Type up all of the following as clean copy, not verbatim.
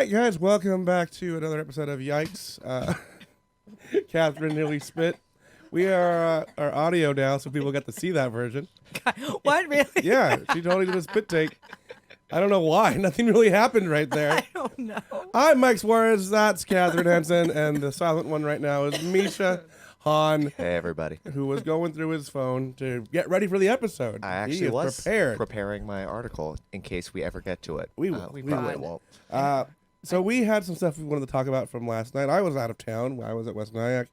right, guys, welcome back to another episode of Yikes. Katharyn nearly spit. We are our audio now, so people get to see that version. What, really? Yeah, she totally did a spit take. I don't know why. Nothing really happened right there. I don't know. I'm Mike Suarez. That's Katharyn Henson, and the silent one right now is Misha Han, Hey, everybody. who was going through his phone to get ready for the episode. I He actually is was prepared. preparing my article in case we ever get to it. We will. We We probably will. won't. So we had some stuff we wanted to talk about from last night. I was out of town. I was at West Nyack.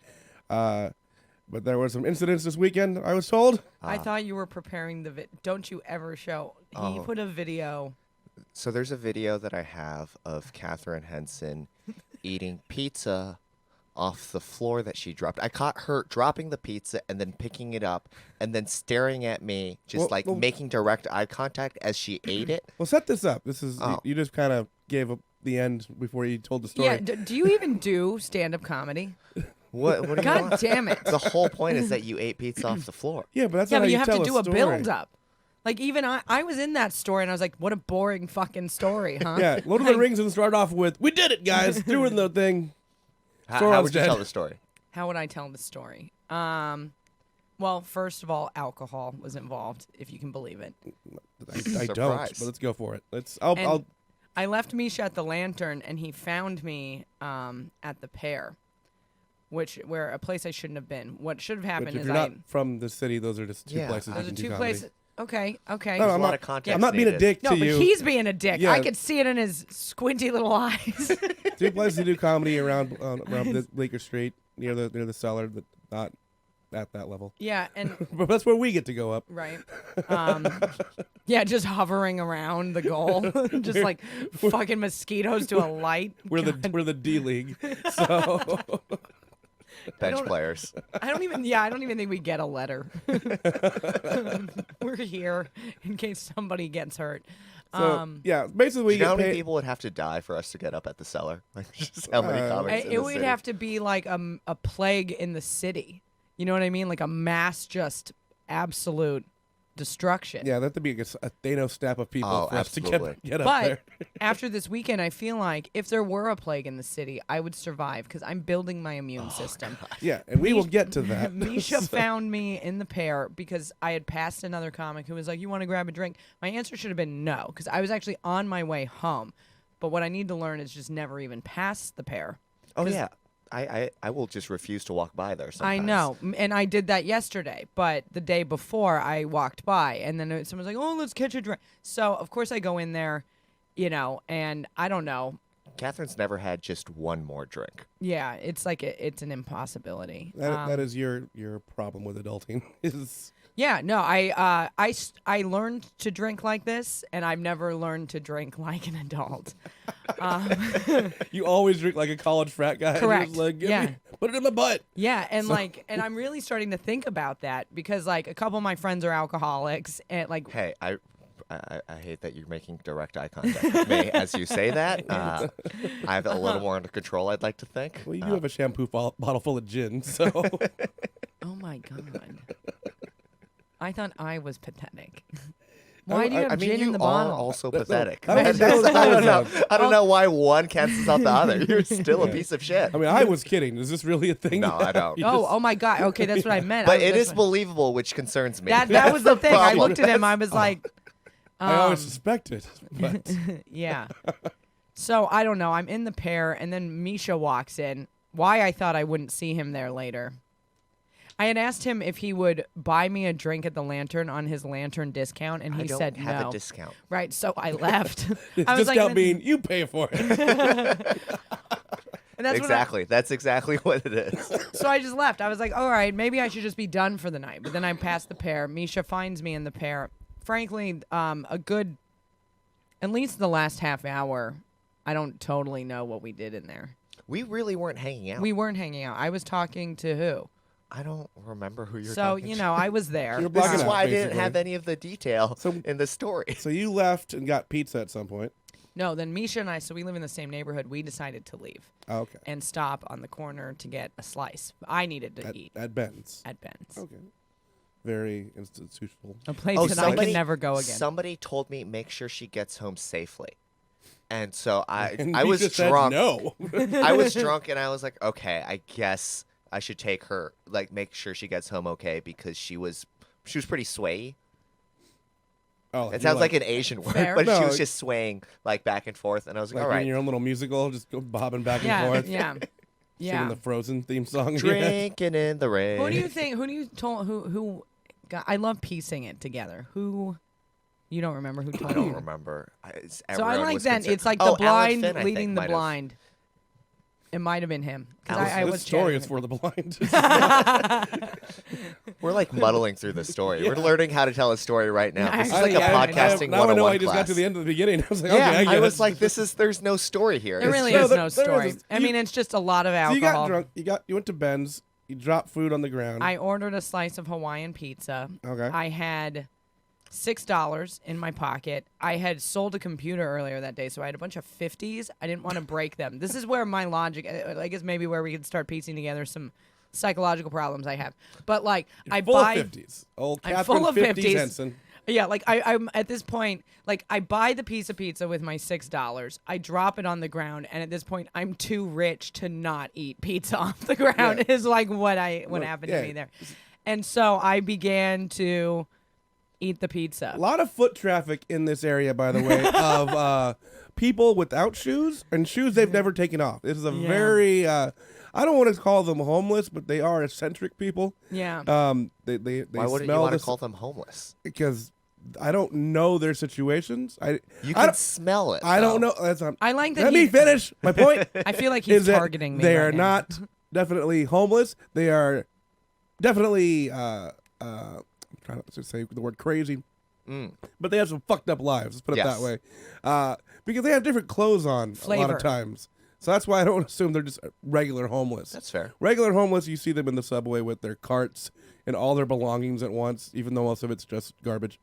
But there were some incidents this weekend, I was told. I thought you were preparing the Don't you ever show. He put a video. So there's a video that I have of Katharyn Henson eating pizza off the floor that she dropped. I caught her dropping the pizza and then picking it up and then staring at me, just Well, making direct eye contact as she ate it. Well, set this up. This is Oh. you just kind of gave up the end before you told the story. Yeah, do you even do stand-up comedy? What do you God want? damn it. The whole point is that you ate pizza off the floor. Yeah, but that's Yeah, not but how you have tell to do a story. build-up. Like, even I was in that story, and I was like, what a boring fucking story, huh? Yeah, Lord of the Rings and start off with, "We did it, guys! Threw in the thing." How Sauron's would you dead. tell the story? How would I tell the story? Well, first of all, alcohol was involved, if you can believe it. I don't. Surprise. But let's go for it. Let's. And I'll. I left Misha at the Lantern, and he found me at the Pear, where a place I shouldn't have been. What should have But happened if is you're not from the city, those are just two Yeah, places. those you are can do two comedy. places. Okay. No, There's I'm a lot not. of context I'm not being a needed. dick No, to but you. he's being a dick. Yeah. I could see it in his squinty little eyes. Two places to do comedy around the Bleecker Street near the cellar, but not at that level. Yeah, and But that's where we get to go up. right. Yeah, just hovering around the goal, just like fucking mosquitoes to a light. We're the D League. So Bench don't- players. I don't even think we get a letter. We're here in case somebody gets hurt. yeah, basically Do we you know how get many paid. people would have to die for us to get up at the cellar? Like, just how many comics in It the would city? have to be like a plague in the city. You know what I mean? Like a mass, just absolute destruction. Yeah, that would be a Thanos snap of people Oh, for us to absolutely. get up But there. after this weekend, I feel like if there were a plague in the city, I would survive because I'm building my immune system. Yeah, and we will get to that. Misha So- found me in the Pear because I had passed another comic who was like, "You want to grab a drink?" My answer should have been no because I was actually on my way home. But what I need to learn is just never even pass the Pear. Oh, 'Cause yeah. I will just refuse to walk by there sometimes. I know, and I did that yesterday. But the day before, I walked by, and then someone's like, "Oh, let's catch a drink." So of course I go in there, and I don't know. Katharyn's never had just one more drink. Yeah, it's like it's an impossibility. That is your problem with adulting. Is Yeah, no, I learned to drink like this, and I've never learned to drink like an adult. you always drink like a college frat guy. and you're Correct. just like, Yeah. Put it in my butt. Yeah, and and I'm really starting to think about that because like a couple of my friends are alcoholics, and like Hey, I hate that you're making direct eye contact with me as you say that. I have it a little more under control, I'd like to think. Well, you do have a shampoo bottle full of gin, so oh my god, I thought I was pathetic. Why do you have I mean, gin you in the are bottle? also pathetic. I was- that was- I don't know. that I don't know why one cancels out the other. You're still a Yeah. piece of shit. I mean, I was kidding. Is this really a thing? No, I don't. You Oh, just- oh my god. Okay, that's what I meant. But I- it that's is what- believable, which concerns me. that was the thing. I problem. looked at him. I was like, I always suspected, but yeah. So I don't know. I'm in the Pear, and then Misha walks in. Why I thought I wouldn't see him there later. I had asked him if he would buy me a drink at the Lantern on his Lantern discount, and he I don't said have no. a discount. Right, so I left. it's I was discount like, being you pay for it. and that's Exactly. That's exactly what it is. So I just left. I was like, all right, maybe I should just be done for the night. But then I passed the Pear. Misha finds me in the Pear. Frankly, a good, at least the last half hour, I don't totally know what we did in there. We really weren't hanging out. We weren't hanging out. I was talking to who? I don't remember who you're So, talking you to. know, I was there. You're This blocking is out, why I didn't basically. have any of the detail So- in the story. So you left and got pizza at some point. No, then Misha and I, so we live in the same neighborhood. We decided to leave Oh, okay. and stop on the corner to get a slice. I needed to eat At Ben's. at Ben's. Okay. Very institutional. A place Oh, that I somebody- can never go again. Somebody told me make sure she gets home safely. And so And I was Misha said drunk. no. I was drunk, and I was like, okay, I guess I should take her, like, make sure she gets home okay, because she was pretty swayy. Oh, It sounds like an Asian word, Fair. but she No. was just swaying like back and forth, and I was like, like all in right, your own little musical, just go bobbing back and Yeah, forth. yeah, Singing yeah. the Frozen theme song. drinking in the rain. Who do you think? Who do you told? Who? Got, I love piecing it together. Who? You don't remember who told I don't you? remember. So I like was that. concerned- It's like Oh, the Alan blind Finn, I think, leading the might have. blind. It might have been him. 'Cause Alice, I This was story chatting is for the blind. We're like muddling through the story. We're learning how to tell a story right now. This is Actually, like a yeah, podcasting now I know 101 I just got class. to the end of the beginning. I was like, Yeah, okay, I get I was it. like, there's no story here. It really No, is there- no there story. is. I mean, it's just a lot of So alcohol. you got drunk. You went to Ben's. You dropped food on the ground. I ordered a slice of Hawaiian pizza. Okay. I had $6 in my pocket. I had sold a computer earlier that day, so I had a bunch of 50s. I didn't want to break them. This is where my logic, I guess maybe where we could start piecing together some psychological problems I have. But like, I full buy of 50s. Old I'm Katharyn full of 50s 50s. Henson. Yeah, like I'm at this point, like I buy the piece of pizza with my $6. I drop it on the ground, and at this point, I'm too rich to not eat pizza off the ground. Yeah. Is like what happened to me there, and so I began to eat the pizza. A lot of foot traffic in this area, by the way, of people without shoes and shoes they've never taken off. This is a Yeah. very, I don't want to call them homeless, but they are eccentric people. Yeah. They Why wouldn't you smell want to this call them homeless? because I don't know their situations. You I can don't- smell it. I don't though. know. That's I like that. Let me finish. My point I feel like he's is that targeting me. they right are now. not definitely homeless. They are definitely I'm trying not to say the word crazy, but they have some fucked up lives. Let's put it Yes. that way. Because they have different clothes on a lot Flavor. of times. So that's why I don't assume they're just regular homeless. That's fair. Regular homeless, you see them in the subway with their carts and all their belongings at once, even though most of it's just garbage.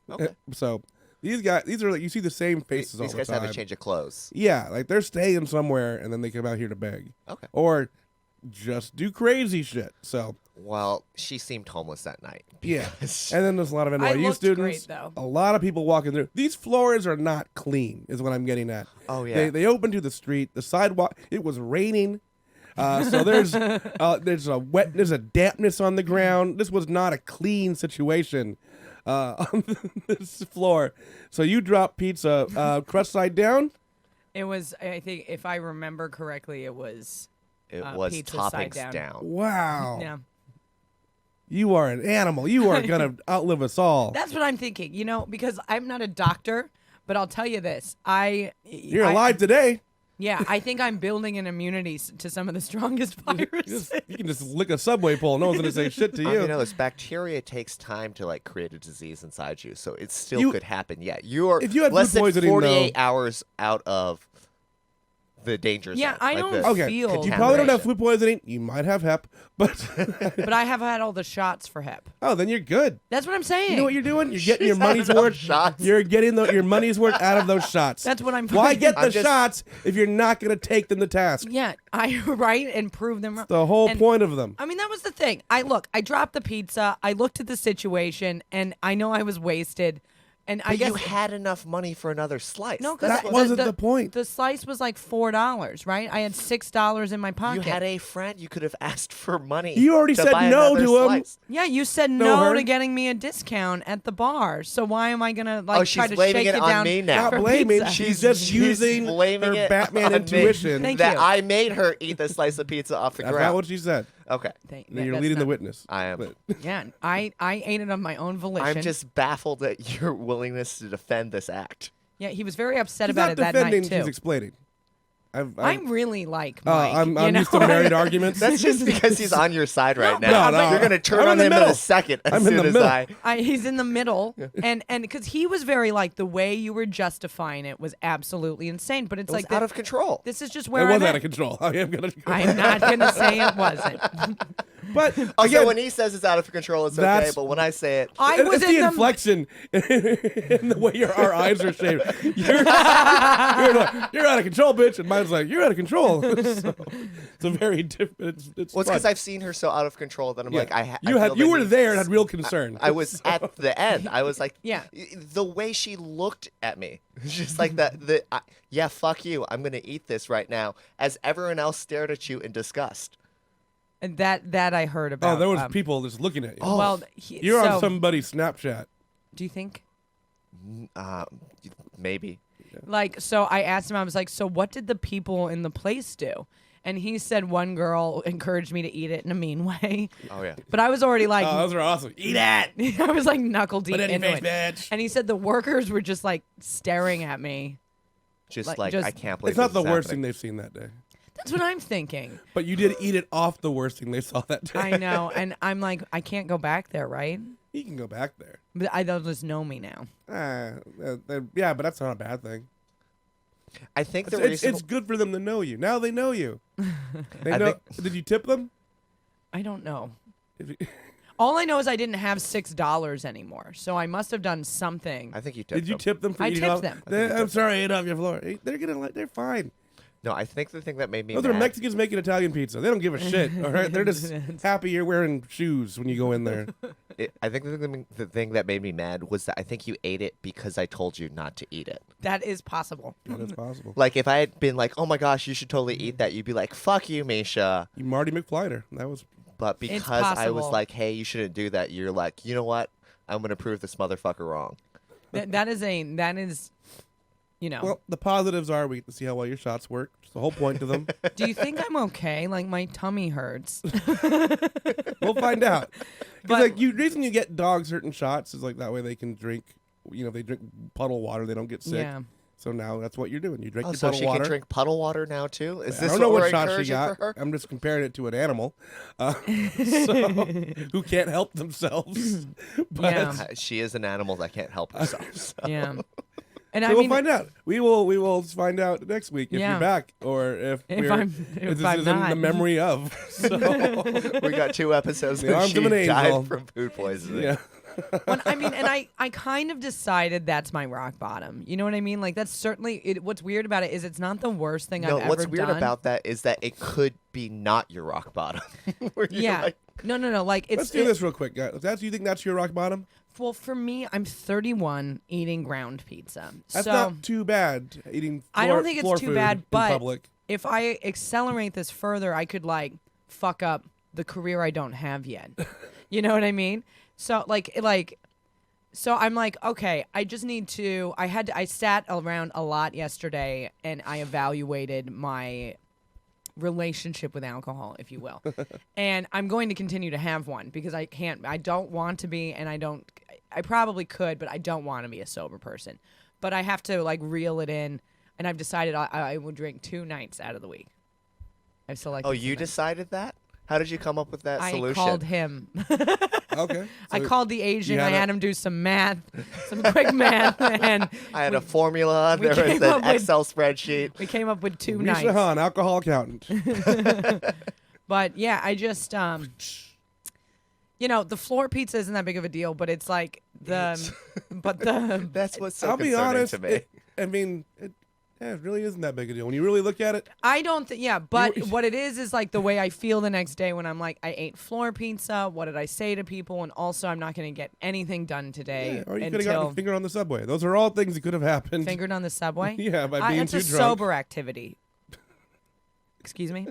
Okay. So these are like, you see the same faces all These the guys time. have a change of clothes. Yeah, like they're staying somewhere and then they come out here to beg. Okay. Or just do crazy shit. So Well, she seemed homeless that night. yeah. because- And then there's a lot of I NYU looked students. great, though. A lot of people walking through. These floors are not clean, is what I'm getting at. Oh, yeah. They open to the street. The sidewalk. It was raining. So there's a dampness on the ground. This was not a clean situation on this floor. So you drop pizza crust side down. It was. I think if I remember correctly, it was. It was pizza side toppings down. Wow. Yeah. You are an animal. You are gonna outlive us all. That's what I'm thinking. You know, because I'm not a doctor, but I'll tell you this: You're I- alive today. Yeah, I think I'm building an immunity to some of the strongest viruses. You can just lick a subway pole. No one's gonna say shit to you. You know, this bacteria takes time to like create a disease inside you, so it still You- could happen. Yeah, you are If you had less food than poisoning, 48 though- hours out of the danger zone. Yeah, I like don't the Okay, feel- you probably don't have contamination. food poisoning. You might have hep, but But I have had all the shots for hep. oh, then you're good. That's what I'm saying. You know what you're doing? You're getting your She's had money's enough worth. shots. You're getting your money's worth out of those shots. That's what I'm. Why get the I'm just- shots if you're not gonna take them to task? Yeah, I right and prove them wrong. The whole And- point of them. I mean, that was the thing. I dropped the pizza. I looked at the situation, and I know I was wasted. And I But guess you had enough money for another slice. no, because That wasn't the point. The slice was like $4, right? I had $6 in my You pocket. had a friend. You could have asked for money. You already to said buy no another to him. slice. Yeah, you said No, no her. to getting me a discount at the bar. So why am I gonna like Oh, try she's to blaming shake it you on down? me now. Not for blaming. pizza? She's just using blaming her it Batman on me. intuition. Thank that you. I made her eat the slice of pizza off the That's ground. not what she said. Okay. You're That's leading the not- witness. I am. But- Yeah, I ate it of my own volition. I'm just baffled at your willingness to defend this act. Yeah, he was very upset she's about not it that defending. night She's too. explaining. I'm really like Mike. I'm you know? used to married arguments. That's just because he's on your side right No, now. no, You're gonna turn I'm on in the him in middle. a second as I'm in soon the as middle. He's in the middle, and because he was very like the way you were justifying it was absolutely insane. But it's It was like out of control. this is just It where was I'm out at. of control. I am gonna. I'm not gonna say it wasn't. But Also, again, when he says it's out of control, it's okay. That's- But when I say it, I was it's in the the inflection in the way our eyes are shaped. You're like, you're out of control, bitch, and mine's like, you're out of control. So, it's a very different. It's well, it's fun. because I've seen her so out of control that I'm like, you were there and had real concern. I was at the end. I was like, Yeah. The way she looked at me, just like that. Yeah, fuck you. I'm gonna eat this right now. As everyone else stared at you in disgust. And that I heard about. Oh, there was people just looking at you. Oh. Well, You're so, on somebody's Snapchat. Do you think? Maybe. Like, so I asked him, I was like, so what did the people in the place do? And he said one girl encouraged me to eat it in a mean way. Oh yeah. But I was already like, Oh, those are awesome. Eat that. I was like knuckle deep Put it in into your it. face, bitch. And he said the workers were just like staring at me. Just Like, like just- I can't believe It's not this the is worst happening. thing they've seen that day. That's what I'm thinking. But you did eat it off the worst thing they saw that day. I know. And I'm like, I can't go back there, right? You can go back there. But they'll just know me now. Yeah, but that's not a bad thing. I think the It's, reason it's good for them to know you. Now they know you. They I know. Did you tip them? I don't know. If you- All I know is I didn't have $6 anymore. So I must have done something. I think you tipped Did you them. tip them for I eating tipped off? them. I'm sorry, I ate off your floor. Hey, they're fine. No, I think the thing that made me Those mad. are Mexicans making Italian pizza. They don't give a shit. All right, they're just happy you're wearing shoes when you go in there. I think the thing that made me mad was that I think you ate it because I told you not to eat it. That is possible. That is possible. Like if I had been like, "Oh my gosh, you should totally eat that," you'd be like, "Fuck you, Misha." You Marty McFlyter. That was. But because I was possible. like, "Hey, you shouldn't do that," you're like, "You know what? I'm gonna prove this motherfucker wrong." That is, you know. Well, the positives are we get to see how well your shots work. It's the whole point to them. Do you think I'm okay? Like my tummy hurts. We'll find out. But- Because reason you get dogs certain shots is like that way they can drink. You know, if they drink puddle water, they don't get sick. Yeah. So now that's what you're doing. You drink Oh, your so puddle she water. can drink puddle water now too? Is I this don't know what what we're shot she encouraging got. for her? I'm just comparing it to an animal, so, who can't help themselves. But Yeah. She is an animal that can't help herself. So. Yeah. And so I we'll mean, find out. We will find out next week if Yeah. you're back or if I'm this I'm is in not. the memory of. So We got 2 episodes The where arms she of an angel. died from food poisoning. yeah. When, I mean, and I kind of decided that's my rock bottom. You know what I mean? Like that's certainly what's weird about it is it's not the worst thing No, I've what's ever weird done. about that is that it could be not your rock bottom. Where you're Yeah. like, No. Like it's Let's do this real quick, guys. You think that's your rock bottom? Well, for me, I'm 31 eating ground pizza. That's so not too bad. Eating. I don't think it's floor too food bad, in but public. if I accelerate this further, I could like fuck up the career I don't have yet. You know what I mean? So so I'm like, okay, I just need to I sat around a lot yesterday and I evaluated my relationship with alcohol, if you will. And I'm going to continue to have one because I don't want to be, and I probably could, but I don't want to be a sober person. But I have to like reel it in, and I've decided I will drink 2 nights out of the week. I've selected. oh, 2 you nights. decided that? How did you come up with that I solution? called him. Okay. I So called the Asian. you I had had him do some math, some quick math, and I had a formula. we There was came an up with- Excel spreadsheet. we came up with 2 Misha nights. Hahn, alcohol accountant. But yeah, I just you know, the floor pizza isn't that big of a deal, but it's like but the That's what's so I'll be concerning honest. to me. It really isn't that big a deal when you really look at it. I don't think yeah, but You- what it is like the way I feel the next day when I'm like I ate floor pizza. What did I say to people? And also I'm not going to get anything done today Yeah, or you could have gotten until a finger on the subway. Those are all things that could have happened. fingered on the subway. Yeah, by being it's too a drunk. sober activity. Excuse me.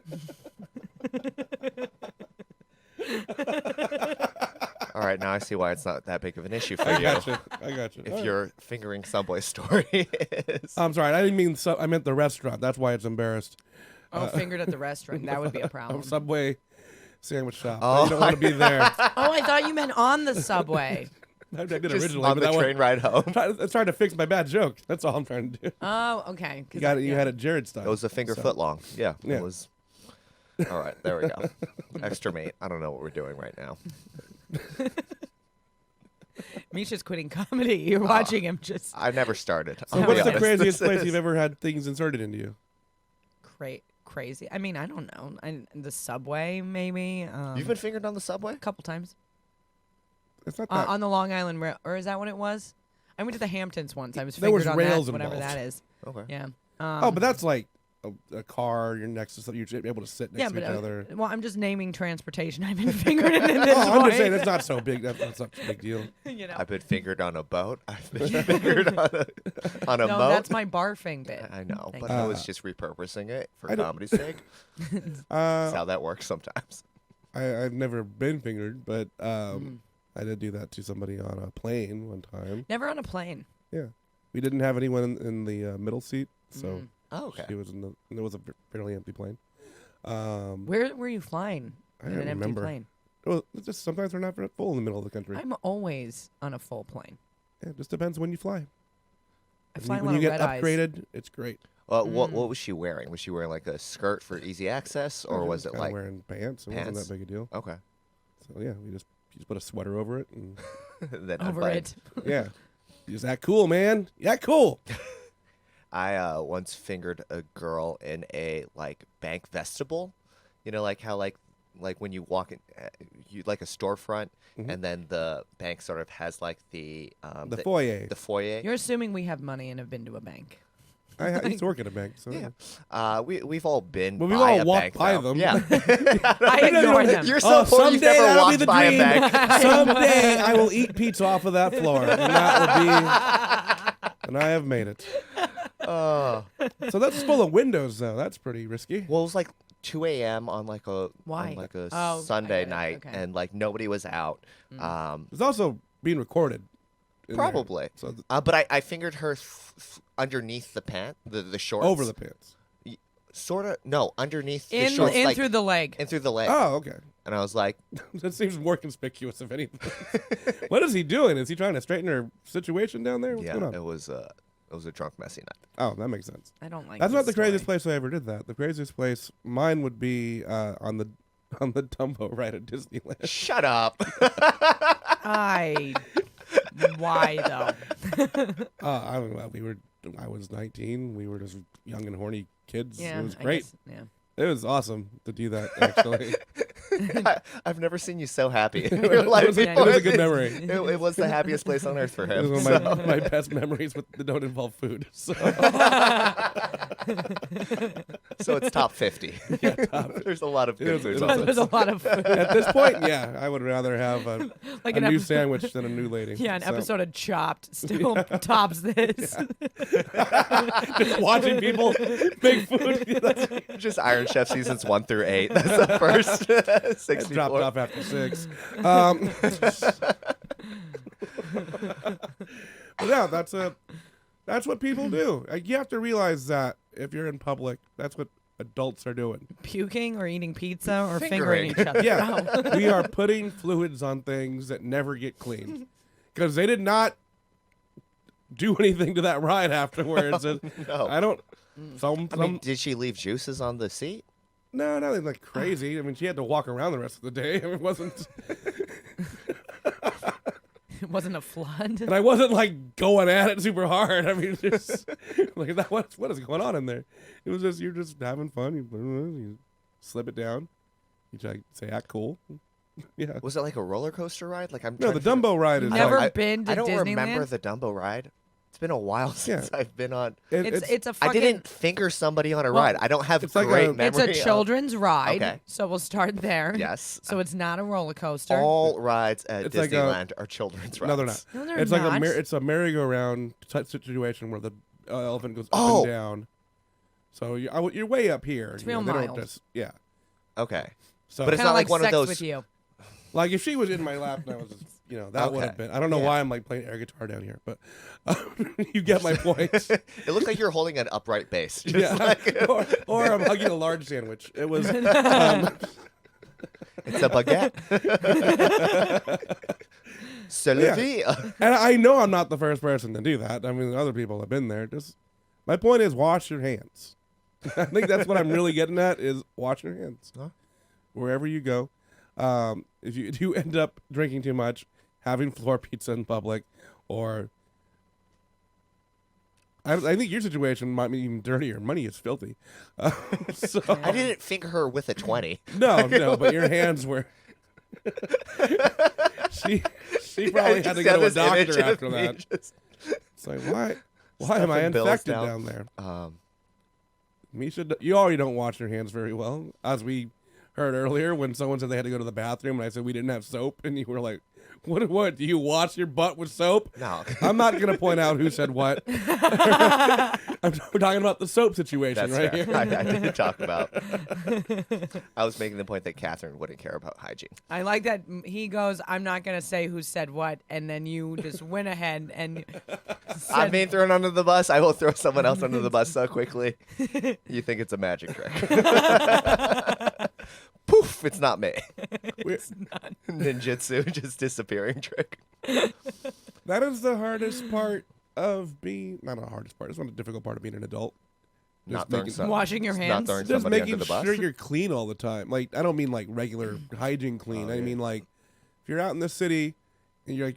All right, now I see why it's not that big of an issue for I you. got you. If your fingering Subway story is. I'm sorry. I didn't mean. I meant the restaurant. That's why it's embarrassed. Oh, fingered at the restaurant. That would be a problem. Subway sandwich shop. Oh, You don't want to be there. Oh, I thought you meant on the subway. I did Just originally, on but the that train ride home. I'm trying to fix my bad joke. That's all I'm trying to do. Oh, okay. 'Cause You got it. I- You yeah. had it Jared style. It was a finger So- foot long. Yeah, Yeah. it was. All right, there we go. Extra mate. I don't know what we're doing right now. Misha's quitting comedy. You're watching him just I never started. So I'll what's be the honest. craziest This place is- you've ever had things inserted into you? crazy. I mean, I don't know. The subway, maybe. You've been fingered on the subway? a couple times It's not that. on the Long Island Rail, or is that what it was? I went to the Hamptons once. I was There was fingered on rails that, whatever involved. that is. Okay. Yeah. Oh, but that's like a car. You're next to something. You're able to sit next yeah, to but each other. well, I'm just naming transportation. I've been fingered in this Oh, I'm way. just saying it's not so big. That's not such a big deal. You know. I've been fingered on a boat. I've been fingered on a No, boat. that's my barfing bit. I know, Thank but you. I was just repurposing it for I don't- comedy's sake. That's how that works sometimes. I've never been fingered, but I did do that to somebody on a plane one time. Never on a plane. Yeah, we didn't have anyone in the middle seat, so Oh, okay. she was in the. And it was a fairly empty plane. Where were you flying I in don't an empty remember. plane? Well, it's just sometimes they're not full in the middle of the country. I'm always on a full plane. Yeah, it just depends when you fly. I fly a lot When you of get red eyes. upgraded, it's great. What was she wearing? Was she wearing like a skirt for easy access, or was it Kinda like wearing pants? It wasn't pants? that big a deal. okay? So yeah, you just put a sweater over it, and Then Over unbuttoned. it. yeah, you just act cool, man. You act cool. I once fingered a girl in a like bank vestibule. You know, like how like when you walk in, you like a storefront, and then the bank sort of has like the foyer. The foyer. You're assuming we have money and have been to a bank. I used to work at a bank, so yeah. We've all been. Well, we've by all a walked bank, by though. them. Yeah. I ignore them. You're so poor. You've someday never that'll be walked the by a dream. bank. Someday I will eat pizza off of that floor, and that will be. And I have made it. Oh. So that's full of windows, though. That's pretty risky. Well, it was like 2 a.m. on like a Why? on like a Oh, I Sunday get it. night, Okay. and like nobody was out. It's also being recorded. in there. Probably. So But I fingered her underneath the pant, the shorts. over the pants. Sort of. No, underneath the In shorts. like, through the leg. in through the leg. Oh, okay. And I was like, That seems more conspicuous, if anything. What is he doing? Is he trying to straighten her situation down there? What's yeah, going on? it was a drunk, messy night. Oh, that makes sense. I don't like. That's not this the craziest story. place I ever did that. The craziest place, mine would be on the Dumbo ride at Disneyland. Shut up. Why though? I don't know. I was 19. We were just young and horny kids. Yeah, It was I great. guess, yeah. It was awesome to do that. Actually, I've never seen you so happy in your life. was a- before. it was a good memory. It was the happiest place on earth for it him. was one of my best memories that don't involve food. So So it's top 50. There's a lot of good food. There's a lot of food. at this point, yeah, I would rather have a Like new an sandwich than a new lady. Yeah, an So, episode of Chopped still tops this. Just watching people make food. That's Just Iron Chef seasons 1 through 8. That's the first I 64. dropped off after 6. But yeah, that's what people do. You have to realize that if you're in public, that's what adults are doing. Puking or eating pizza or Fingering. fingering each other. Yeah, we are putting fluids on things that never get cleaned because they did not do anything to that ride afterwards. No. I don't. I mean, did she leave juices on the seat? No, nothing like crazy. I mean, she had to walk around the rest of the day. I mean, it wasn't. It wasn't a flood. And I wasn't like going at it super hard. I mean, just like that. What is going on in there? It was just you're just having fun. You slip it down. You try to say act cool. Yeah. Was it like a roller coaster ride? Like I'm No, trying the to figure- Dumbo ride is Never like, been to I don't Disneyland? remember the Dumbo ride. It's been a while since I've been on. It's a I fucking. didn't finger somebody on a Well, ride. I don't have it's like great a- memory. It's a children's ride, Okay. so we'll start there. Yes. So it's not a roller coaster. All rides at It's like a- Disneyland are children's rides. no, they're not. No, they're It's like not. it's a merry-go-round type situation where the elephant goes up Oh. and down. So you're way up here. It's you know, real they don't mild. just yeah. Okay. So But it's Kinda not like one of sex those- with you. like if she was in my lap and I was just, that would have Okay. been. I don't know Yeah. why I'm like playing air guitar down here, but you get my point. It looked like you're holding an upright bass. Just Yeah, like, or I'm hugging a large sandwich. It was. it's a baguette. C'est la Yeah. vie. And I know I'm not the first person to do that. I mean, other people have been there. Just my point is, wash your hands. I think that's what I'm really getting at is wash your hands Huh? wherever you go. If you do end up drinking too much, having floor pizza in public, or I think your situation might be even dirtier. Money is filthy. So I didn't finger her with a 20. no, but your hands were. she probably had to go to a doctor after that. It's like why am I infected down there? Misha, you already don't wash your hands very well, as we heard earlier when someone said they had to go to the bathroom, and I said we didn't have soap, and you were like, "What? Do you wash your butt with soap?" No. I'm not gonna point out who said what. We're talking about the soap situation That's right fair. here. I didn't talk about. I was making the point that Katharyn wouldn't care about hygiene. I like that he goes, I'm not going to say who said what, and then you just went ahead and I'm being thrown under the bus. I will throw someone else under the bus so quickly. You think it's a magic trick. Poof, it's not me. it's not. Ninjutsu, just disappearing trick. That is the hardest part of being, not the hardest part, it's not a difficult part of being an adult. Not throwing some- Washing your not hands. throwing Just somebody making under the bus. sure you're clean all the time. Like, I don't mean like regular hygiene clean. Oh, I yeah. mean like, if you're out in the city and you're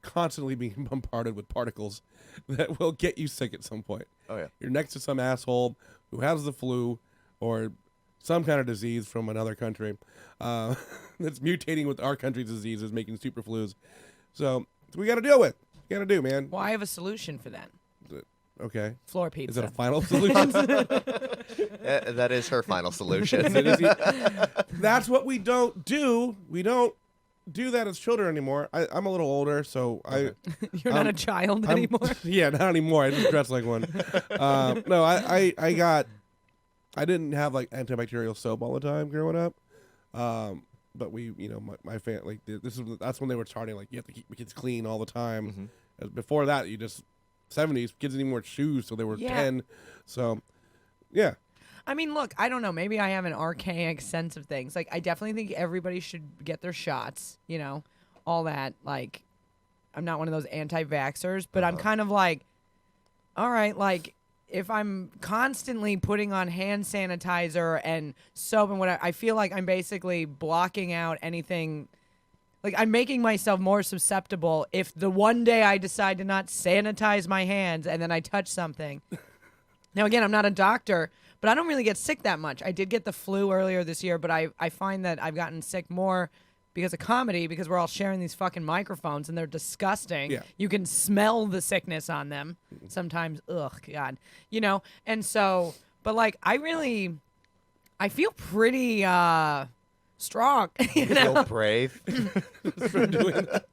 constantly being bombarded with particles that will get you sick at some point. Oh yeah. You're next to some asshole who has the flu or some kind of disease from another country that's mutating with our country's diseases, making super flus. So we got to deal with. You got to do, man. Well, I have a solution for that. Okay. Floor pizza. Is it a final solution? That is her final solution. That's what we don't do. We don't do that as children anymore. I'm a little older, so You're not a child anymore. Yeah, not anymore. I just dress like one. No, I didn't have like antibacterial soap all the time growing up. But we, my family, that's when they were starting. Like, you have to keep the kids clean all the time. Mm-hmm. Before that, 70s kids didn't even wear shoes till they were 10. So, yeah. I mean, look, I don't know. Maybe I have an archaic sense of things. Like, I definitely think everybody should get their shots, all that. Like, I'm not one of those anti-vaxxers, but I'm kind of like, all right, like, if I'm constantly putting on hand sanitizer and soap and whatever, I feel like I'm basically blocking out anything. Like, I'm making myself more susceptible if the one day I decide to not sanitize my hands and then I touch something. Now, again, I'm not a doctor, but I don't really get sick that much. I did get the flu earlier this year, but I find that I've gotten sick more because of comedy, because we're all sharing these fucking microphones and they're disgusting. Yeah. You can smell the sickness on them sometimes. Ugh, God. And so, but like, I feel pretty strong. You feel brave. For doing that.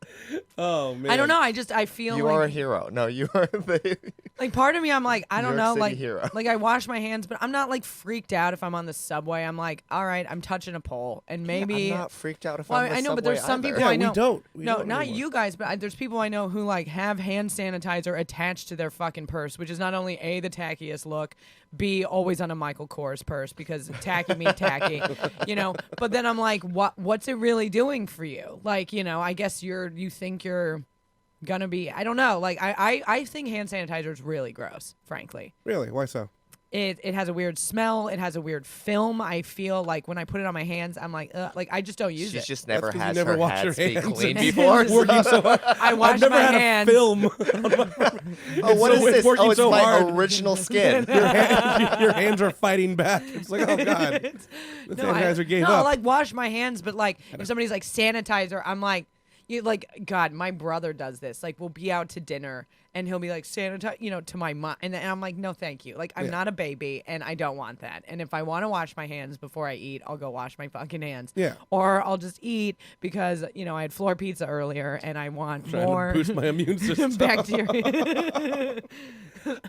Oh, man. I don't know. I feel You like are a hero. No, you are the. like part of me, I'm like, I don't New York know, City like, hero. like I wash my hands, but I'm not like freaked out if I'm on the subway. I'm like, all right, I'm touching a pole, and maybe. I'm not freaked out if Well, I'm on the I know, but subway there's some either. people Yeah, I know. we don't. We No, don't not anymore. you guys, but there's people I know who like have hand sanitizer attached to their fucking purse, which is not only A, the tackiest look, B, always on a Michael Kors purse because tacky means tacky, But then I'm like, what's it really doing for you? Like, I guess you think you're gonna be. I don't know. Like, I think hand sanitizer is really gross, frankly. Really? Why so? It has a weird smell. It has a weird film. I feel like when I put it on my hands, I'm like, like I just don't use She's it. just never That's 'cause you has never her washed your hands be hands. clean And- before. Working so hard. I wash I've never my had hands. a film. Oh, what is so it's this? working Oh, it's so my hard. original skin. Your hands are fighting back. It's like, oh god, the sanitizer gave no, up. like wash my hands, but like if somebody's like sanitizer, I'm like, God, my brother does this. Like, we'll be out to dinner and he'll be like sanitize, to my mom, and I'm like, no, thank you. Like, I'm not a baby and I don't want that. And if I want to wash my hands before I eat, I'll go wash my fucking hands. Yeah. Or I'll just eat because I had floor pizza earlier and I want Trying more. to boost my immune system. bacteria.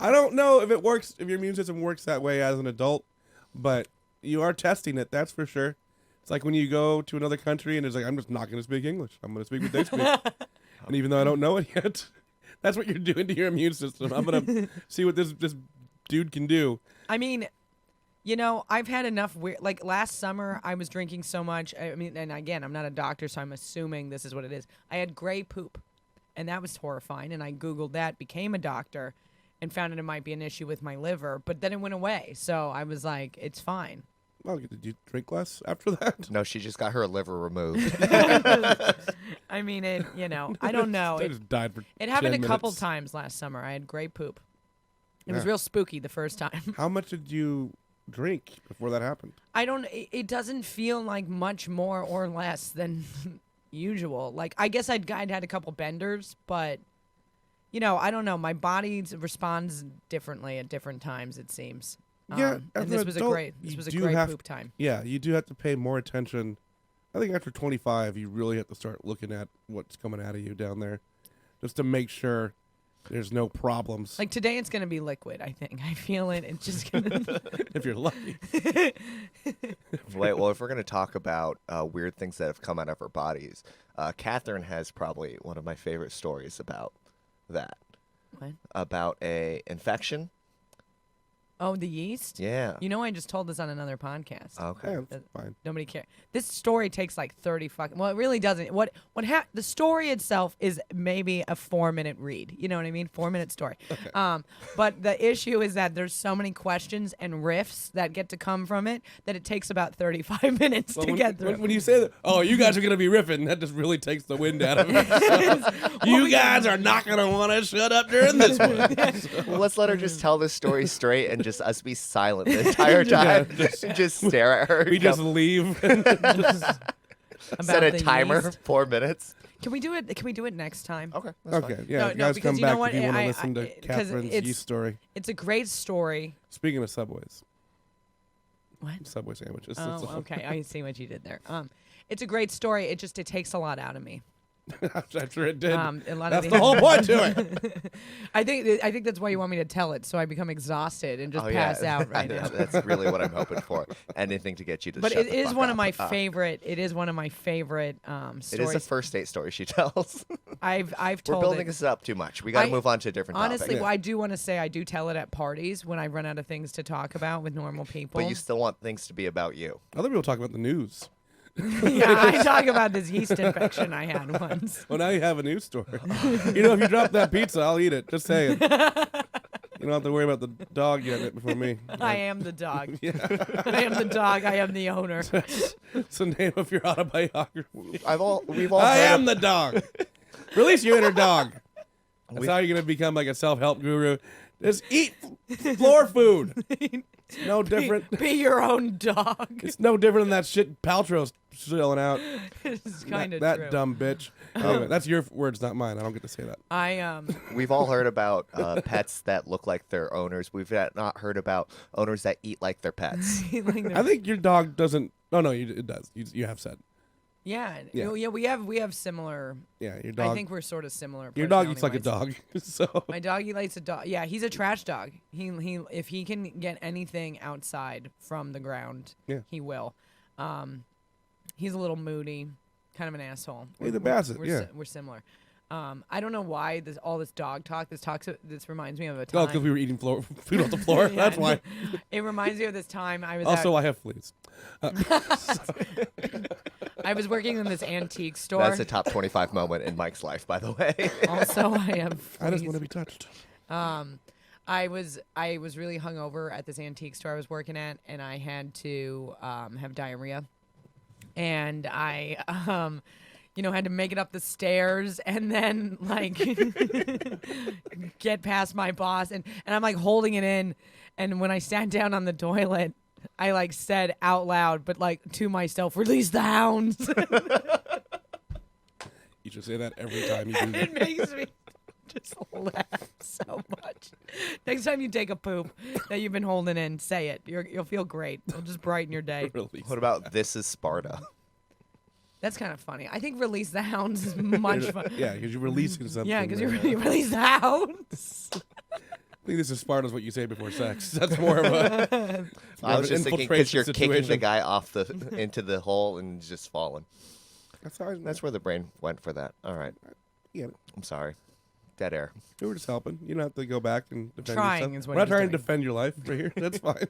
I don't know if it works, if your immune system works that way as an adult, but you are testing it. That's for sure. It's like when you go to another country and it's like, I'm just not going to speak English. I'm going to speak what they speak. And even though I don't know it yet, that's what you're doing to your immune system. I'm going to see what this dude can do. I mean, I've had enough weird. Like last summer, I was drinking so much. I mean, and again, I'm not a doctor, so I'm assuming this is what it is. I had gray poop, and that was horrifying. And I Googled that, became a doctor, and found it might be an issue with my liver. But then it went away, so I was like, it's fine. Well, did you drink less after that? No, she just got her liver removed. I mean, I don't know. I just died for It happened 10 a couple minutes. times last summer. I had gray poop. It was Yeah. real spooky the first time. How much did you drink before that happened? I don't. It doesn't feel like much more or less than usual. Like I guess I'd had a couple benders, but I don't know. My body responds differently at different times. It seems. Yeah, as and this an was adult, a great. This you was a do great have- poop time. Yeah, you do have to pay more attention. I think after 25, you really have to start looking at what's coming out of you down there, just to make sure there's no problems. Like today, it's gonna be liquid. I think. I feel it. It's just gonna. If you're lucky. Wait, well, if we're going to talk about weird things that have come out of our bodies, Katharyn has probably one of my favorite stories about that. What? About a infection. Oh, the yeast. Yeah. I just told this on another podcast. Okay. Yeah, it's fine. Nobody cares. This story takes like 30 fucking. Well, it really doesn't. The story itself is maybe a 4-minute read. You know what I mean? 4-minute story. Okay. But the issue is that there's so many questions and riffs that get to come from it that it takes about 35 minutes Well, to when, get through. when you say that, oh, you guys are going to be riffing, that just really takes the wind out of it. You guys are not going to want to shut up during this one. Well, let's let her just tell this story straight and just us be silent the entire time. just stare at her. We just leave. About set a the timer, yeast. 4 minutes. Can we do it? Can we do it next time? Okay. That's Okay, fine. yeah, No, you no, guys because come you know back what? if you want to I- listen to 'cause Catherine's it's- yeast story. It's a great story. Speaking of Subways, What? Subway sandwiches. Oh, that's all. okay. I see what you did there. It's a great story. It takes a lot out of me. I'm sure it did. A lot That's of the whole point to it. I think that's why you want me to tell it, so I become exhausted and just Oh, pass yeah. out right now. That's really what I'm hoping for. Anything to get you to But shut it the is fuck one of up. my favorite. It is one of my favorite It stories. is a first date story she tells. I've We're told building it. this up too much. We got to move on to a different Honestly, topic. well, I do want to say I do tell it at parties when I run out of things to talk about with normal people. But you still want things to be about you. Other people talk about the news. Yeah, I talk about this yeast infection I had once. Well, now you have a news story. If you drop that pizza, I'll eat it. Just saying. You don't have to worry about the dog getting it before me. I am the dog. Yeah. I am the dog. I am the owner. It's the name of your autobiography. We've all I heard am the dog. Release your inner dog. That's We- how you're gonna become like a self-help guru. Just eat floor food. It's no different. Be your own dog. It's no different than that shit Paltrow's selling out. It's kind of that true. dumb bitch. Anyway, that's your words, not mine. I don't get to say that. We've all heard about pets that look like their owners. We've not heard about owners that eat like their pets. I think your dog doesn't. Oh no, it does. You have said. Yeah. Yeah. Yeah. We have similar. Yeah, your dog. I think we're sort of similar. Your dog eats like a personality-wise. dog. So My dog, he likes a dog. Yeah, he's a trash dog. He if he can get anything outside from the ground, Yeah. he will. He's a little moody, kind of an asshole. Hey, the Basset, We're, yeah. we're similar. I don't know why all this dog talk. This reminds me of a oh, time. because we were eating food off the floor. Yeah. That's why. It reminds me of this time I was Also, I have fleas. I was working in this antique store. That's a top 25 moment in Mike's life, by the way. Also, I have. I just fleas. want to be touched. I was really hungover at this antique store I was working at, and I had to have diarrhea, and I had to make it up the stairs and then like get past my boss, and I'm like holding it in, and when I sat down on the toilet, I like said out loud, but like to myself, "Release the hounds." You should say that every time you do that. It makes me just laugh so much. Next time you take a poop that you've been holding in, say it. You'll feel great. It'll just brighten your day. Release. What about This Is Sparta? That's kind of funny. I think Release the Hounds is much fun. Yeah, because you're releasing something. Yeah, because there. you release the hounds. I think this is Sparta is what you say before sex. That's more of a. I was just thinking because you're kicking the situation. guy off into the hole and he's just falling. That's how That's where the brain went for that. All right. Yeah, I'm sorry. Dead air. we were just helping. You don't have to go back and defend Trying yourself. is what We're not he's trying to doing. defend your life right here. That's fine.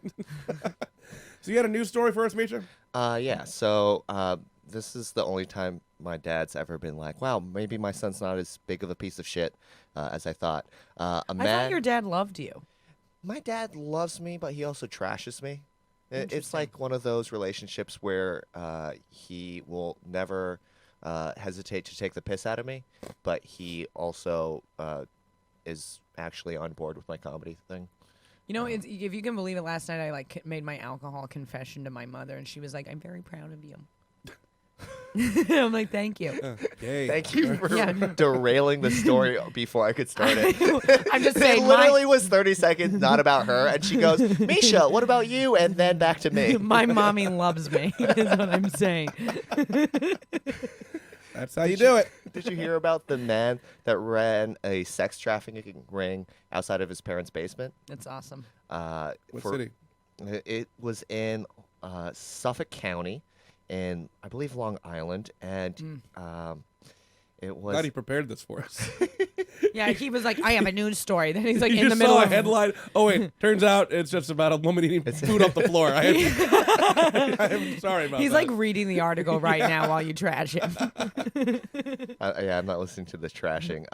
So you had a news story for us, Misha? Yeah. So this is the only time my dad's ever been like, "Wow, maybe my son's not as big of a piece of shit as I thought." A I man. thought your dad loved you. My dad loves me, but he also trashes me. It's Interesting. like one of those relationships where he will never hesitate to take the piss out of me, but he also is actually on board with my comedy thing. You know, if you can believe it, last night I like made my alcohol confession to my mother, and she was like, "I'm very proud of you." I'm like, "Thank you." Okay. Thank you for Yeah. derailing the story before I could start it. I'm just It saying, literally was 30 seconds, not about her. And she goes, Misha, what about you? And then back to me. my mommy loves me. Is what I'm saying. That's how you do it. Did you hear about the man that ran a sex trafficking ring outside of his parents' basement? That's awesome. What city? It was in Suffolk County, in I believe Long Island, and it was. Glad he prepared this for us. Yeah, he was like, "I have a news story." Then he's like You in the just middle saw a of headline. Oh wait, turns out it's just about a woman eating food off the floor. I'm sorry about He's that. like reading the article right now while you trash him. Yeah, I'm not listening to this trashing.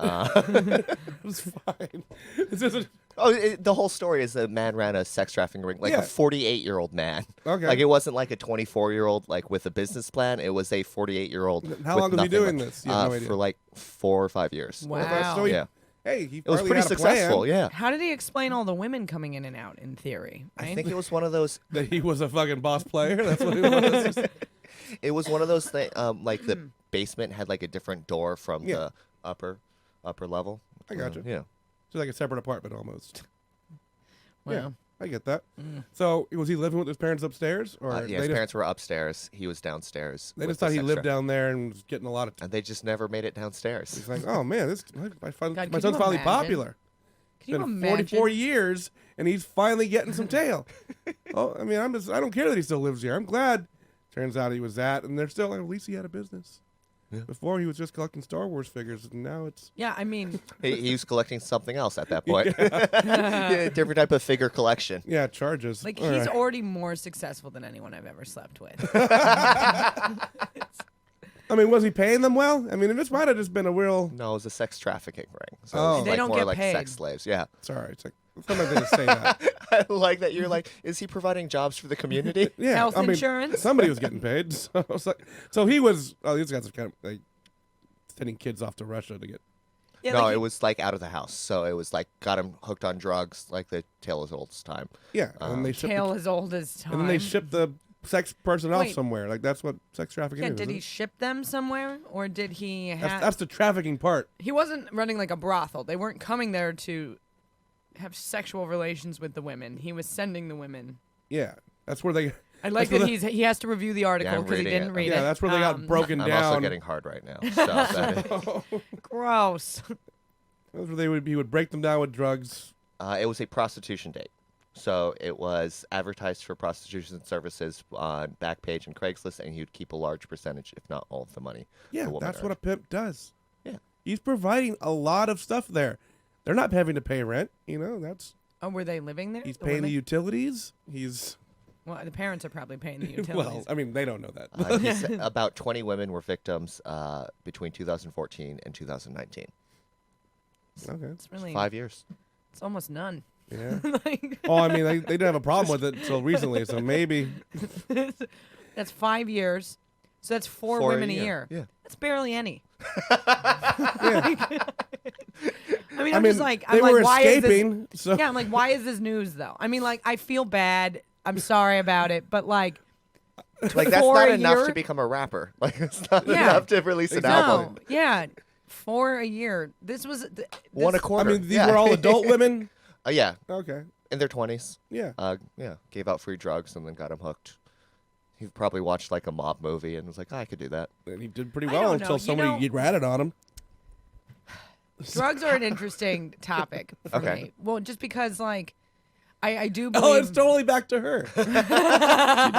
It's fine. This isn't. The whole story is the man ran a sex trafficking ring, like Yeah. a 48-year-old man. Okay. Like it wasn't like a 24-year-old like with a business plan. It was a 48-year-old. How long was he doing this? You have no idea. For like 4 or 5 years. Wow. So he- Yeah. Hey, he It was finally pretty had a plan successful. Yeah. How did he explain all the women coming in and out? In theory, right? I think it was one of those. that he was a fucking boss player. That's what he was. It was one of those things. Like the basement had like a different door from Yeah. the upper level. I got you. Yeah. It's like a separate apartment almost. Wow. Yeah, I get that. So was he living with his parents upstairs, or Yeah, they his just, parents were upstairs. He was downstairs. they with just the thought he sex lived tra- down there and was getting a lot of. And they just never made it downstairs. He's like, oh man, my God, son's could you finally imagine? popular. Can you Been imagine? 44 years and he's finally getting some tail. Oh, I mean, I don't care that he still lives here. I'm glad. Turns out he was that, and they're still, at least he had a business. Yeah. Before he was just collecting Star Wars figures, and now it's. Yeah, I mean, He was collecting something else at that point. Yeah, different type of figure collection. Yeah, charges. like All he's right. already more successful than anyone I've ever slept with. I mean, was he paying them well? I mean, this might have just been a real. No, it was a sex trafficking ring. So Oh. it was They like don't more get like paid. sex slaves. Yeah. Sorry, it's like sometimes they just say that. I like that you're like, is he providing jobs for the community? Yeah, Health I mean, insurance? Somebody was getting paid. So, it's like, so he was. Oh, these guys are kind of like sending kids off to Russia to get. Yeah, No, like it was like out of the house. So it was like got him hooked on drugs, like the tale as old as time. Yeah, and then they ship. tale as old as time. And then they ship the sex person off Wait. somewhere. Like that's what sex trafficking Yeah, is. did isn't he it? ship them somewhere, or did he have? That's the trafficking part. He wasn't running like a brothel. They weren't coming there to have sexual relations with the women. He was sending the women. Yeah, that's where they. I like That's that where he has to review the article I'm because he reading didn't it. read it. Yeah, that's where they got broken I'm down. also getting hard right now. So that is- Gross. That's where he would break them down with drugs. it was a prostitution date. So it was advertised for prostitution services on Backpage and Craigslist, and he would keep a large percentage, if not all of the money. Yeah, the woman that's what a earned. pimp does. Yeah. He's providing a lot of stuff there. They're not having to pay rent. You know, that's Oh, were they living there? he's The paying the women? utilities. He's Well, the parents are probably paying the utilities. well, I mean, they don't know that. He said about 20 women were victims between 2014 and 2019. Okay. It's really 5 years. It's almost none. Yeah. Like, Oh, I mean, they didn't have a problem with it until recently, so maybe. that's 5 years. So that's four For a women a year. year. Yeah. That's barely any. Yeah. I mean, I I'm mean, just like, they I'm were like, why is this? escaping. So Yeah, I'm like, why is this news though? I mean, like, I feel bad. I'm sorry about it, but like, Like, that's For not a enough year? to become a rapper. Like, it's not Yeah. enough to release an no, album. yeah, for a year. This was One a this- I quarter. mean, these yeah. were all adult women. Yeah, Okay. in their 20s. Yeah. Yeah, gave out free drugs and then got him hooked. He probably watched like a mob movie and was like, I could do that. And he did pretty I well don't until know. You somebody know- ratted on him. Drugs are an interesting topic for Okay. me. Well, just because like I do believe. Oh, it's totally back to her. Oh,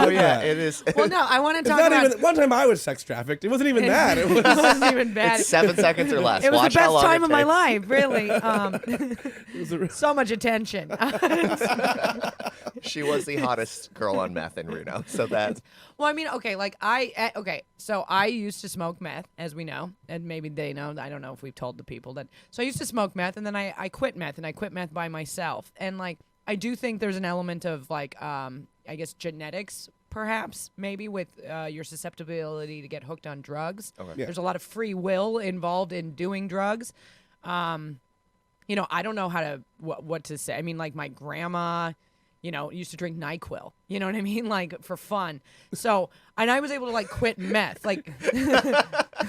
yeah, that. it is. Well, no, I want to It's talk not about. even. One time I was sex trafficked. It wasn't even that. It was. wasn't even bad. It's 7 seconds or less. It was Watch the how best long time it of my takes. life, really. It was a, So much attention. She was the hottest girl on meth in Reno. So that. Well, I mean, okay, like okay, so I used to smoke meth, as we know, and maybe they know. I don't know if we've told the people that. So I used to smoke meth, and then I quit meth, and I quit meth by myself. And like, I do think there's an element of like, I guess genetics, perhaps, maybe with your susceptibility to get hooked on drugs. Okay. Yeah. There's a lot of free will involved in doing drugs. you know, I don't know how to what to say. I mean, like my grandma, you know, used to drink NyQuil. You know what I mean? Like for fun. So, and I was able to like quit meth. Like,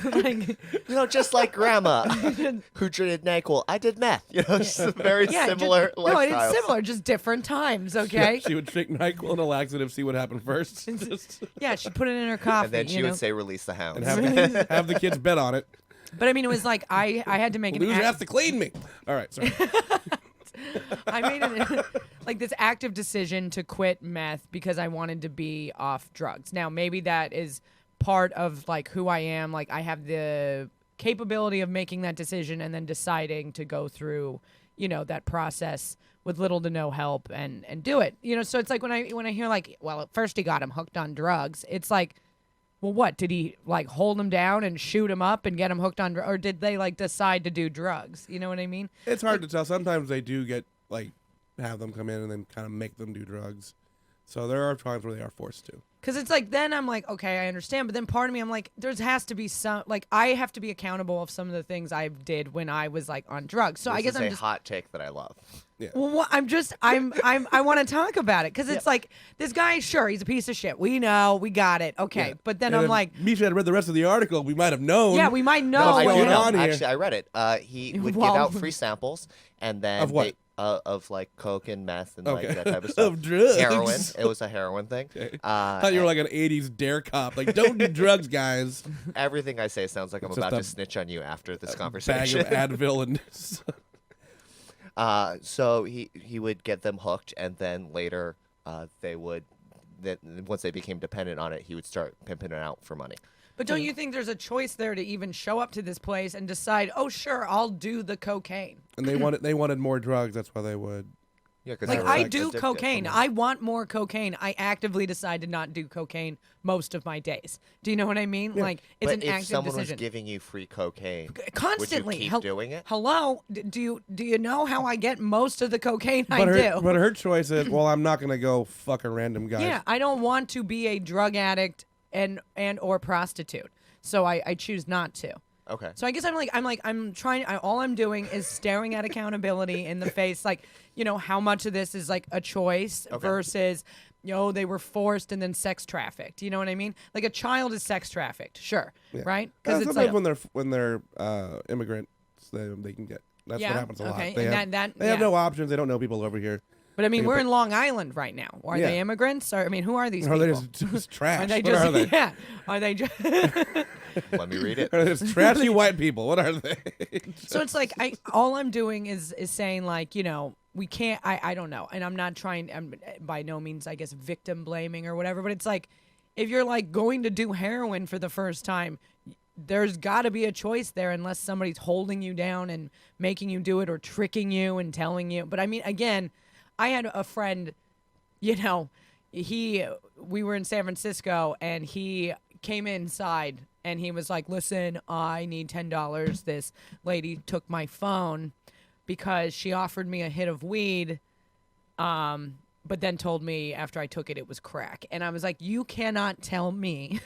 like You know, just like grandma who did NyQuil, I did meth. You know, just very similar no, it's lifestyles. similar, just different times. Okay. She would drink NyQuil and a laxative, see what happened first, just, Yeah, she put it in her coffee. And then she you know? would say, release the hounds. and have the kids bet on it. But I mean, it was like I had to make an Loser has to clean me. All right, sorry. I made like this active decision to quit meth because I wanted to be off drugs. Now, maybe that is part of like who I am. Like I have the capability of making that decision and then deciding to go through, you know, that process with little to no help and do it. You know, so it's like when I hear like, well, at first he got him hooked on drugs. It's like, well, what did he like hold him down and shoot him up and get him hooked on, or did they like decide to do drugs? You know what I mean? It's hard to tell. Sometimes they do get like have them come in and then kind of make them do drugs. So there are times where they are forced to. Because it's like, then I'm like, okay, I understand. But then part of me, I'm like, there has to be some, like, I have to be accountable of some of the things I did when I was like on drugs. So I guess This is I'm a just, hot take that I love. well, I want to talk about it. Because it's like, this guy, sure, he's a piece of shit. We know, we got it. Okay. Yeah. But then And I'm if like, Misha had read the rest of the article, we might have known. yeah, we might know. What's I what- going do know. on here? Actually, I read it. He would give Well- out free samples, and then Of what? of like coke and meth and Okay. like that type of stuff. Of drugs. Heroin. It was a heroin thing. Okay. I thought you were like an 80s dare cop. Like, don't do drugs, guys. Everything I say sounds like I'm It's about just to snitch on you after this Bag conversation. of Advil and... So he would get them hooked, and then later they would. Then once they became dependent on it, he would start pimping it out for money. But don't you think there's a choice there to even show up to this place and decide, oh, sure, I'll do the cocaine? And they wanted more drugs. That's why they would. Yeah, because Like, I do cocaine. I want more cocaine. I actively decide to not do cocaine most of my days. Do you know what I mean? Like, it's but an if active someone decision. was giving you free cocaine, Constantly. would you keep doing it? Hello? Do you know how I get most of the cocaine I But do? But her choice is, well, I'm not going to go fuck a random guy. Yeah, I don't want to be a drug addict and or prostitute. So I choose not to. Okay. So I guess I'm trying. All I'm doing is staring at accountability in the face. Like, you know, how much of this is like a choice versus, you know, they were forced and then sex trafficked. You know what I mean? Like a child is sex trafficked, sure, Yeah. right? Because it's sometimes like when they're immigrants, they can get. That's Yeah, what happens a lot. okay, They and have, that- they have yeah. no options. They don't know people over here. But I mean, Yeah, we're but- in Long Island right now. Are Yeah. they immigrants? Or I mean, who are these Or people? are they just trash? Are they What just are they? yeah? Are they just Let me read it. Are they just trashy white people? What are they? So it's like all I'm doing is saying like, you know, we can't. I don't know, and I'm not trying. I'm by no means, I guess, victim blaming or whatever. But it's like, if you're like going to do heroin for the first time, there's got to be a choice there, unless somebody's holding you down and making you do it or tricking you and telling you. But I mean, again, I had a friend, you know, we were in San Francisco and he came inside and he was like, listen, I need $10. This lady took my phone because she offered me a hit of weed, but then told me after I took it, it was crack. And I was like, you cannot tell me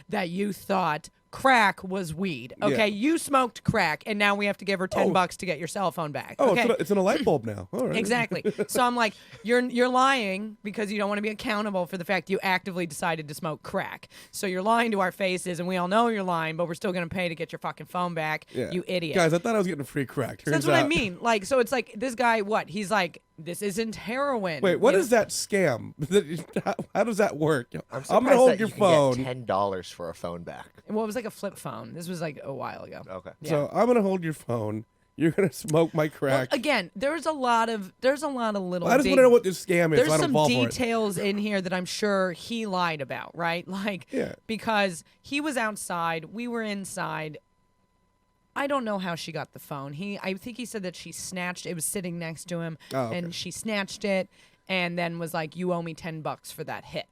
that you thought crack was weed. Okay, you smoked crack, and now we have to give her $10 to get your cell phone back. Oh, okay? it's in a light bulb now. All right. Exactly. So I'm like, you're lying because you don't want to be accountable for the fact you actively decided to smoke crack. So you're lying to our faces, and we all know you're lying, but we're still going to pay to get your fucking phone back, Yeah. you idiot. Guys, I thought I was getting free crack. So that's Turns what I out- mean. Like, so it's like this guy, what? He's like, this isn't heroin. Wait, what You is know? that scam? How does that work? I'm gonna surprised hold that your you phone. can get $10 for a phone back. Well, it was like a flip phone. This was like a while ago. Okay. Yeah. So I'm gonna hold your phone. You're gonna smoke my Well, crack. again, there's a lot of little. I just big- want to know what this scam is. There's so I don't some fall for it. details in here that I'm sure he lied about, right? Like, Yeah. because he was outside, we were inside. I don't know how she got the phone. I think he said that she snatched. It was sitting next to him, Oh, okay. and she snatched it, and then was like, "You owe me $10 for that hit."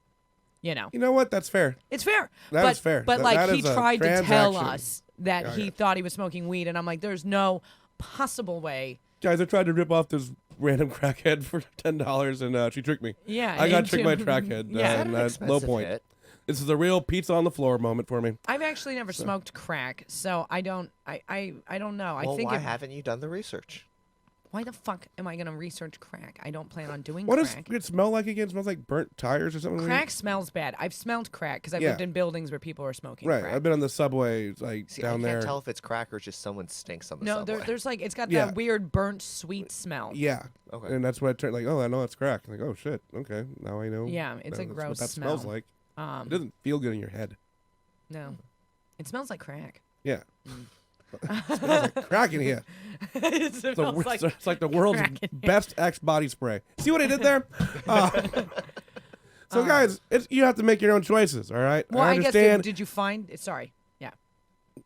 You know, You know what? That's fair. it's fair. That but, is fair. But That- like, that he is a tried to tell transaction. us that Yeah, he yeah. thought he was smoking weed, and I'm like, "There's no possible way." Guys, I tried to rip off this random crackhead for $10, and she tricked me. Yeah, I got into- tricked by a crackhead. Yeah. and An low expensive point. hit. This is a real pizza on the floor moment for me. I've actually never smoked crack, so I don't know. Well, I think why if- haven't you done the research? Why the fuck am I gonna research crack? I don't plan on doing What does crack. it smell like again? It smells like burnt tires or something. Crack smells bad. I've smelled crack because I've Yeah. lived in buildings where people are smoking Right. crack. I've been on the subway, like See, down I there. can't tell if it's crack or just someone stinks on the No, subway. there's like it's got Yeah. that weird burnt sweet smell. Yeah. Okay. And that's what I turned like. Oh, I know it's crack. Like, oh shit. Okay, now I know. Yeah, it's a that's gross what that smell. smells like. It Um, doesn't feel good in your head. no, it smells like crack. Yeah. It smells like crack in here. it It's, smells like it's like the world's crack in here. best Axe body spray. See what I did there? So guys, you have to make your own choices. All right. Well, I I guess understand. did you find? Sorry. Yeah.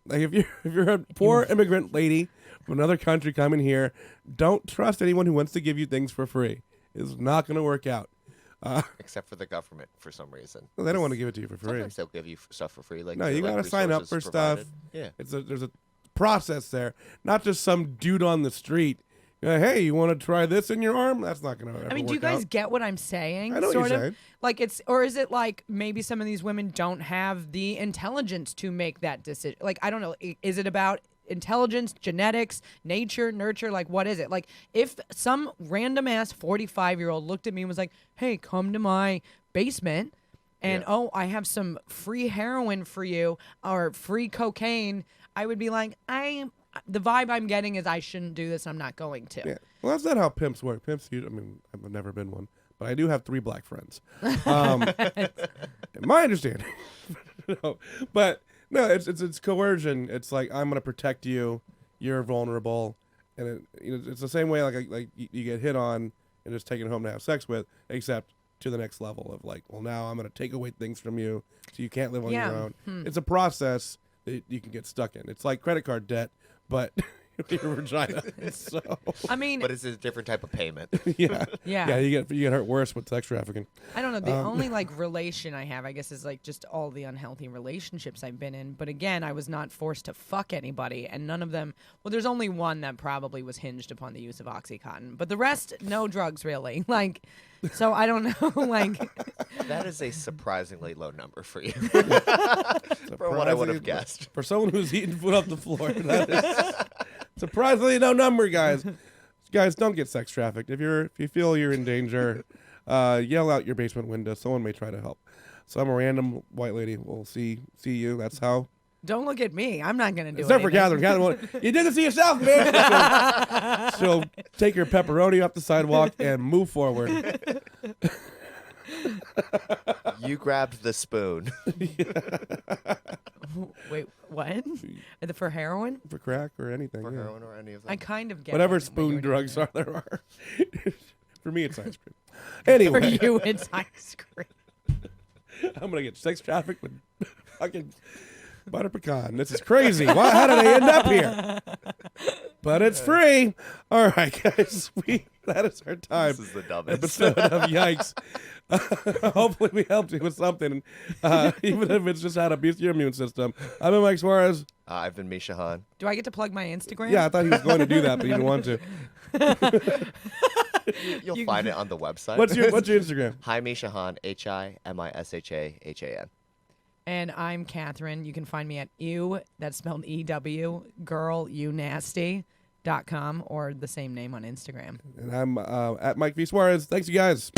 Like if you're a poor immigrant lady from another country coming here, don't trust anyone who wants to give you things for free. It's not going to work out. Except for the government for some reason. They don't want to give it to you for free. Sometimes they'll give you stuff for free. Like No, the, you like, got to sign up for resources stuff. provided. Yeah. There's a process there, not just some dude on the street. Hey, you want to try this in your arm? That's not going to. I mean, do you guys get what I'm saying? I know what sort you're of? saying. Like or is it like maybe some of these women don't have the intelligence to make that decision? Like, I don't know. Is it about intelligence, genetics, nature, nurture? Like, what is it? Like, if some random ass 45-year-old looked at me and was like, "Hey, come to my basement," and Yeah. oh, I have some free heroin for you or free cocaine, I would be like, the vibe I'm getting is I shouldn't do this. I'm not going to. Yeah. Well, that's not how pimps work. Pimps, I mean, I've never been one, but I do have 3 black friends. My understanding. No, but no, it's coercion. It's like I'm gonna protect you. You're vulnerable, and it's the same way like you get hit on and just taken home to have sex with, except to the next level of like, well, now I'm gonna take away things from you, so you can't live on Yeah. your own. It's a process that you can get stuck in. It's like credit card debt, but your vagina. So I mean, But it's a different type of payment. yeah, Yeah. You get hurt worse with sex trafficking. I don't know. The only like relation I have, I guess, is like just all the unhealthy relationships I've been in. But again, I was not forced to fuck anybody, and none of them. Well, there's only one that probably was hinged upon the use of OxyContin, but the rest, no drugs really. Like, so I don't know. Like, That is a surprisingly low number for you. For what I would have guessed. For someone who's eating food off the floor, that is surprisingly no number, guys. Guys, don't get sex trafficked. If you feel you're in danger, yell out your basement window. Someone may try to help. Some random white lady will see you. That's how. don't look at me. I'm not gonna do it. Except for Katharyn. Katharyn, you did this to yourself, bitch. She'll take your pepperoni off the sidewalk and move forward. You grabbed the spoon. Wait, what? For heroin? For crack or anything. For yeah. heroin or any of them. I kind of get Whatever what you spoon were drugs doing there are. For me, it's ice cream. there. Anyway, For you, it's ice cream. I'm going to get sex trafficked with fucking butter pecan. This is crazy. How did I end up here? But it's free. All right, guys. That is our time. This is the dumbest. Episode of Yikes. Hopefully we helped you with something, even if it's just how to boost your immune system. I've been Mike Suarez. I've been Misha Han. Do I get to plug my Instagram? Yeah, I thought he was going to do that, but he didn't want to. You'll find it on the website. What's your Instagram? Hi Misha Han, HIMISHAHAN. And I'm Katharyn. You can find me at ew, that's spelled EW, girl, you nasty.com, or the same name on Instagram. And I'm at Mike V. Suarez. Thanks, you guys.